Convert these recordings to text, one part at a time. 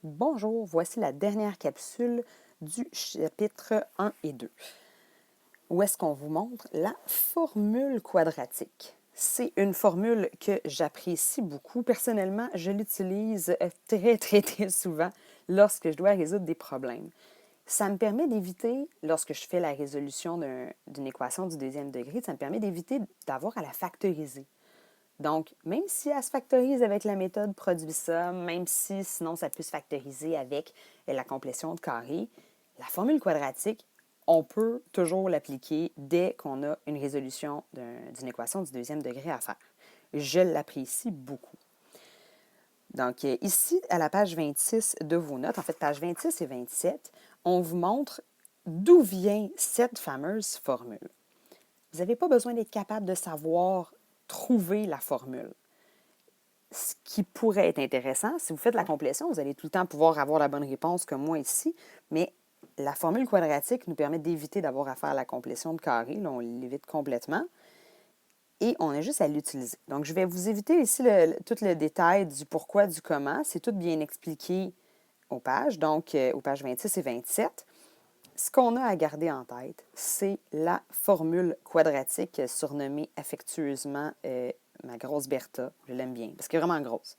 Bonjour, voici la dernière capsule du chapitre 1 et 2, où est-ce qu'on vous montre la formule quadratique. C'est une formule que j'apprécie beaucoup. Personnellement, je l'utilise très souvent lorsque je dois résoudre des problèmes. Ça me permet d'éviter, lorsque je fais la résolution d'une équation du deuxième degré, ça me permet d'éviter d'avoir à la factoriser. Donc, même si elle se factorise avec la méthode produit somme, même si sinon ça peut se factoriser avec la complétion de carré, la formule quadratique, on peut toujours l'appliquer dès qu'on a une résolution d'une équation du deuxième degré à faire. Je l'apprécie beaucoup. Donc, ici, à la page 26 de vos notes, en fait, page 26 et 27, on vous montre d'où vient cette fameuse formule. Vous n'avez pas besoin d'être capable de savoir trouver la formule. Ce qui pourrait être intéressant, si vous faites la complétion, vous allez tout le temps pouvoir avoir la bonne réponse comme moi ici, mais la formule quadratique nous permet d'éviter d'avoir à faire la complétion de carré. Là, on l'évite complètement. Et on a juste à l'utiliser. Donc, je vais vous éviter ici tout le détail du pourquoi, du comment. C'est tout bien expliqué aux pages, donc aux pages 26 et 27. Ce qu'on a à garder en tête, c'est la formule quadratique surnommée affectueusement ma grosse Bertha. Je l'aime bien parce qu'elle est vraiment grosse.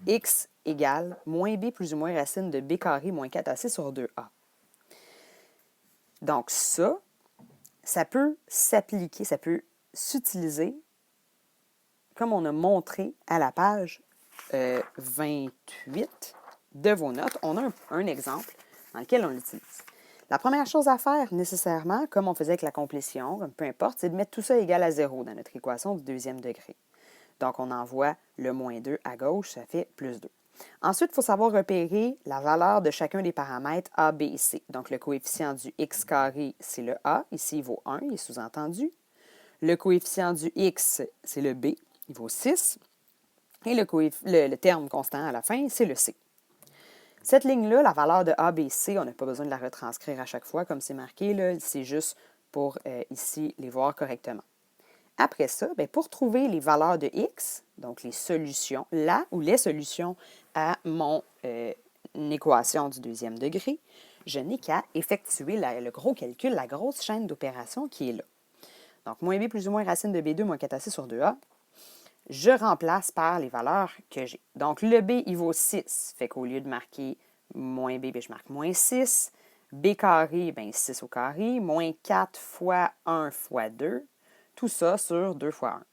X égale moins b plus ou moins racine de b carré moins 4ac sur 2a. Donc ça peut s'appliquer, ça peut s'utiliser comme on a montré à la page 28 de vos notes. On a un exemple dans lequel on l'utilise. La première chose à faire, nécessairement, comme on faisait avec la complétion, peu importe, c'est de mettre tout ça égal à 0 dans notre équation du deuxième degré. Donc, on envoie le moins 2 à gauche, ça fait plus 2. Ensuite, il faut savoir repérer la valeur de chacun des paramètres A, B et C. Donc, le coefficient du x carré, c'est le A. Ici, il vaut 1, il est sous-entendu. Le coefficient du x, c'est le B, il vaut 6. Et le terme constant à la fin, c'est le C. Cette ligne-là, la valeur de A, B, C, on n'a pas besoin de la retranscrire à chaque fois comme c'est marqué. Là, c'est juste pour ici les voir correctement. Après ça, bien, pour trouver les valeurs de x, donc les solutions, là ou les solutions à mon équation du deuxième degré, je n'ai qu'à effectuer le gros calcul, la grosse chaîne d'opérations qui est là. Donc, moins b plus ou moins racine de b2 moins 4ac sur 2a, je remplace par les valeurs que j'ai. Donc, le b, il vaut 6, fait qu'au lieu de marquer moins b, bien, je marque moins 6. b carré, bien, 6 au carré, moins 4 fois 1 fois 2, tout ça sur 2 fois 1.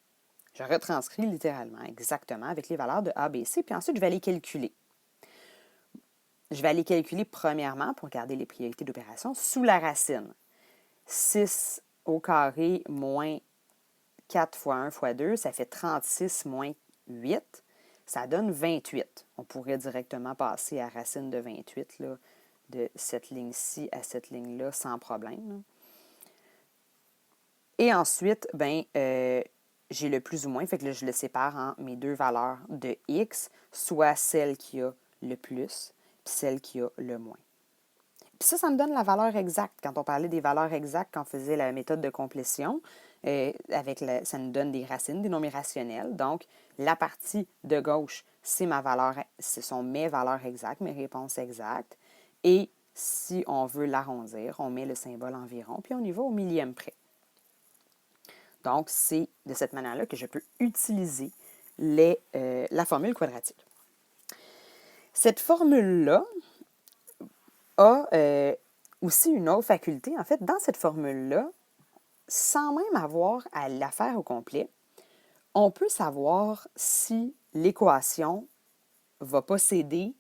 Je retranscris littéralement, exactement, avec les valeurs de A, B, C, puis ensuite, je vais aller calculer. Je vais aller calculer premièrement, pour garder les priorités d'opération, sous la racine. 6 au carré moins 4 fois 1 fois 2, ça fait 36 moins 8. Ça donne 28. On pourrait directement passer à racine de 28, là, de cette ligne-ci à cette ligne-là, sans problème. Là. Et ensuite, ben, j'ai le plus ou moins, fait que là, je le sépare en mes deux valeurs de x, soit celle qui a le plus, puis celle qui a le moins. Puis ça me donne la valeur exacte. Quand on parlait des valeurs exactes, quand on faisait la méthode de complétion, ça nous donne des racines, des nombres rationnels. Donc, la partie de gauche, c'est ma valeur, ce sont mes valeurs exactes, mes réponses exactes. Et si on veut l'arrondir, on met le symbole environ, puis on y va au millième près. Donc, c'est de cette manière-là que je peux utiliser la formule quadratique. Cette formule-là a aussi une autre faculté. En fait, dans cette formule-là, sans même avoir à la faire au complet, on peut savoir si l'équation va posséder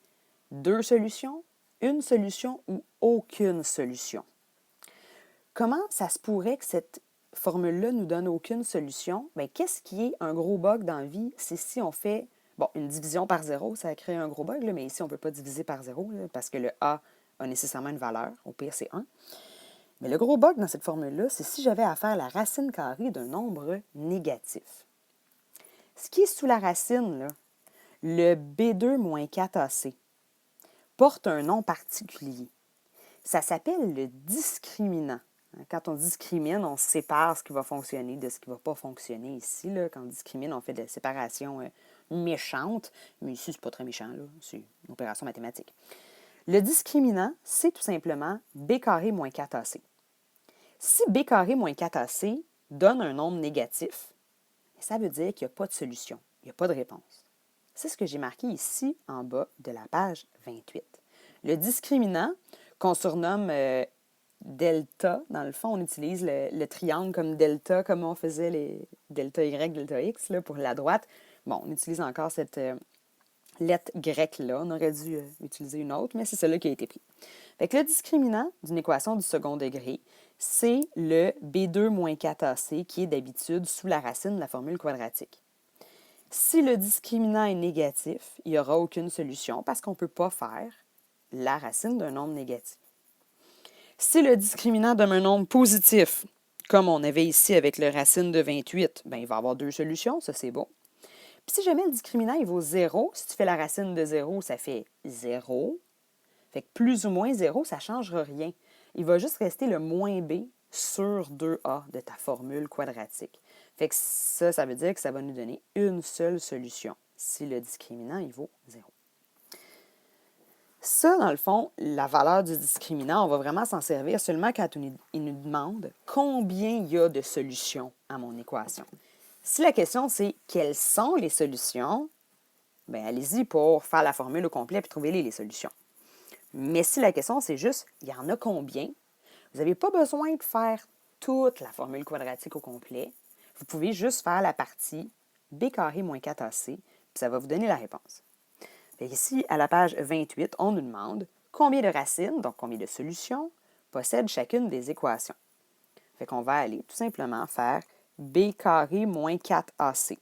deux solutions, une solution ou aucune solution. Comment ça se pourrait que cette formule-là nous donne aucune solution? Bien, qu'est-ce qui est un gros bug dans la vie? C'est si on fait, une division par zéro, ça crée un gros bug, là, mais ici, on ne peut pas diviser par zéro là, parce que le A a nécessairement une valeur. Au pire, c'est 1. Mais le gros bug dans cette formule-là, c'est si j'avais à faire la racine carrée d'un nombre négatif. Ce qui est sous la racine, là, le B2 moins 4AC, porte un nom particulier. Ça s'appelle le discriminant. Quand on discrimine, on sépare ce qui va fonctionner de ce qui ne va pas fonctionner ici. Là. Quand on discrimine, on fait de la séparation méchante, mais ici, c'est pas très méchant, là. C'est une opération mathématique. Le discriminant, c'est tout simplement b carré moins 4ac. Si b carré moins 4ac donne un nombre négatif, ça veut dire qu'il n'y a pas de solution, il n'y a pas de réponse. C'est ce que j'ai marqué ici en bas de la page 28. Le discriminant, qu'on surnomme delta, dans le fond, on utilise le triangle comme delta, comme on faisait les delta Y, delta X là, pour la droite. Bon, on utilise encore cette lettre grecque-là. On aurait dû utiliser une autre, mais c'est celle-là qui a été prise. Fait que le discriminant d'une équation du second degré, c'est le B2 moins 4AC qui est d'habitude sous la racine de la formule quadratique. Si le discriminant est négatif, il n'y aura aucune solution parce qu'on ne peut pas faire la racine d'un nombre négatif. Si le discriminant donne un nombre positif, comme on avait ici avec le racine de 28, bien, il va y avoir deux solutions, ça c'est bon. Puis si jamais le discriminant il vaut 0, si tu fais la racine de 0, ça fait 0. Fait que plus ou moins 0, ça ne changera rien. Il va juste rester le moins b sur 2a de ta formule quadratique. Fait que ça veut dire que ça va nous donner une seule solution si le discriminant il vaut 0. Ça, dans le fond, la valeur du discriminant, on va vraiment s'en servir seulement quand il nous demande combien il y a de solutions à mon équation. Si la question c'est quelles sont les solutions, bien allez-y pour faire la formule au complet et trouver les solutions. Mais si la question c'est juste il y en a combien, vous n'avez pas besoin de faire toute la formule quadratique au complet. Vous pouvez juste faire la partie b carré moins 4ac, puis ça va vous donner la réponse. Fait ici, à la page 28, on nous demande combien de racines, donc combien de solutions, possède chacune des équations. Fait qu'on va aller tout simplement faire b carré moins 4ac.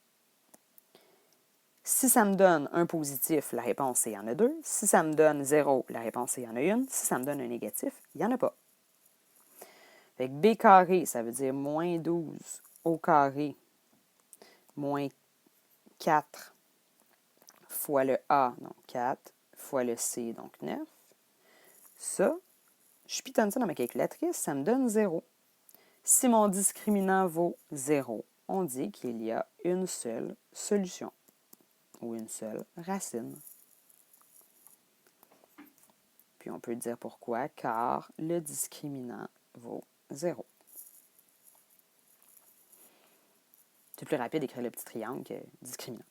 Si ça me donne un positif, la réponse c'est il y en a deux. Si ça me donne 0, la réponse c'est il y en a une. Si ça me donne un négatif, il n'y en a pas. Fait que b carré, ça veut dire moins 12 au carré moins 4 fois le a, donc 4, fois le c, donc 9. Ça, je pitonne ça dans ma calculatrice, ça me donne 0. Si mon discriminant vaut 0, on dit qu'il y a une seule solution ou une seule racine. Puis on peut dire pourquoi, car le discriminant vaut 0. C'est plus rapide d'écrire le petit triangle que discriminant.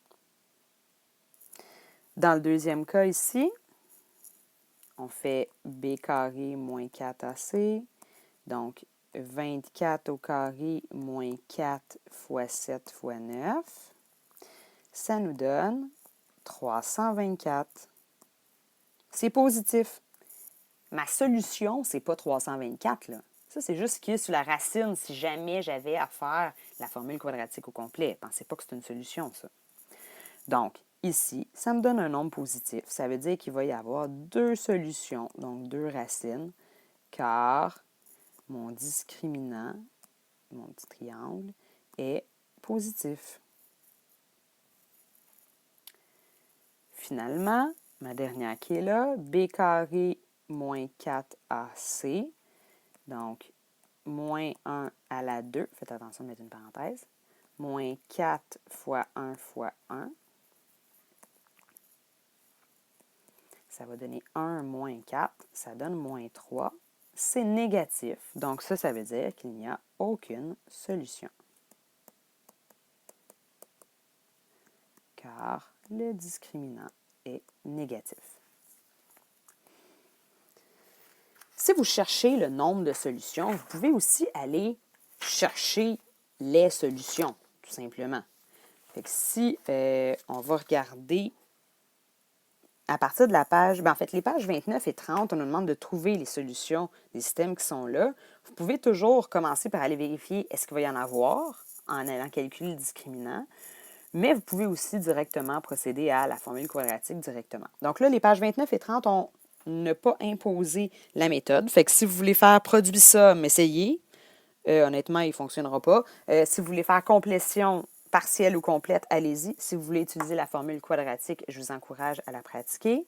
Dans le deuxième cas ici, on fait b carré moins 4ac, donc 24 au carré moins 4 fois 7 fois 9. Ça nous donne 324. C'est positif. Ma solution, c'est pas 324, là. Ça, c'est juste qui est sur la racine si jamais j'avais à faire la formule quadratique au complet. Pensez pas que c'est une solution, ça. Donc, ici, ça me donne un nombre positif. Ça veut dire qu'il va y avoir deux solutions, donc deux racines, car mon discriminant, mon petit triangle, est positif. Finalement, ma dernière qui est là, b carré moins 4ac, donc moins 1 à la 2, faites attention de mettre une parenthèse, moins 4 fois 1 fois 1, ça va donner 1 moins 4, ça donne moins 3. C'est négatif, donc ça veut dire qu'il n'y a aucune solution. Car le discriminant est négatif. Si vous cherchez le nombre de solutions, vous pouvez aussi aller chercher les solutions, tout simplement. Fait que si on va regarder à partir de la page, en fait, les pages 29 et 30, on nous demande de trouver les solutions des systèmes qui sont là. Vous pouvez toujours commencer par aller vérifier est-ce qu'il va y en avoir en allant calculer le discriminant, mais vous pouvez aussi directement procéder à la formule quadratique directement. Donc là, les pages 29 et 30 ont ne pas imposer la méthode. Fait que si vous voulez faire produit ça, essayez. Honnêtement, il ne fonctionnera pas. Si vous voulez faire complétion partielle ou complète, allez-y. Si vous voulez utiliser la formule quadratique, je vous encourage à la pratiquer.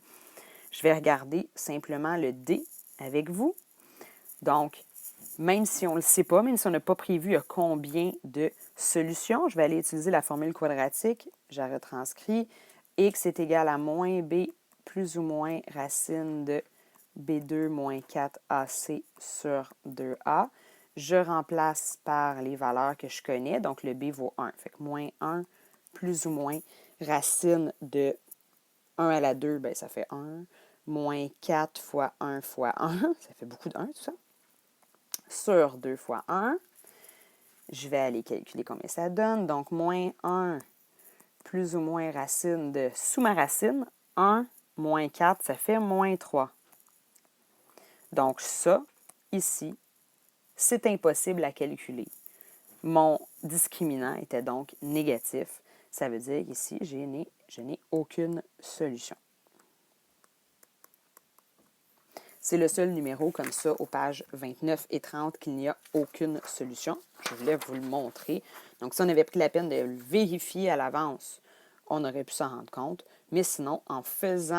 Je vais regarder simplement le D avec vous. Donc, même si on ne le sait pas, même si on n'a pas prévu combien de solutions, je vais aller utiliser la formule quadratique. Je la retranscris. x est égal à moins b plus ou moins racine de b2 moins 4ac sur 2a. Je remplace par les valeurs que je connais, donc le b vaut 1. Fait que moins 1 plus ou moins racine de 1 à la 2, bien, ça fait 1. Moins 4 fois 1 fois 1, ça fait beaucoup de 1 tout ça. Sur 2 fois 1, je vais aller calculer combien ça donne. Donc, moins 1 plus ou moins racine de sous ma racine, 1 moins 4, ça fait moins 3. Donc, ça, ici, c'est impossible à calculer. Mon discriminant était donc négatif. Ça veut dire qu'ici, je n'ai aucune solution. C'est le seul numéro comme ça aux pages 29 et 30 qu'il n'y a aucune solution. Je voulais vous le montrer. Donc, si on avait pris la peine de le vérifier à l'avance, on aurait pu s'en rendre compte. Mais sinon, en faisant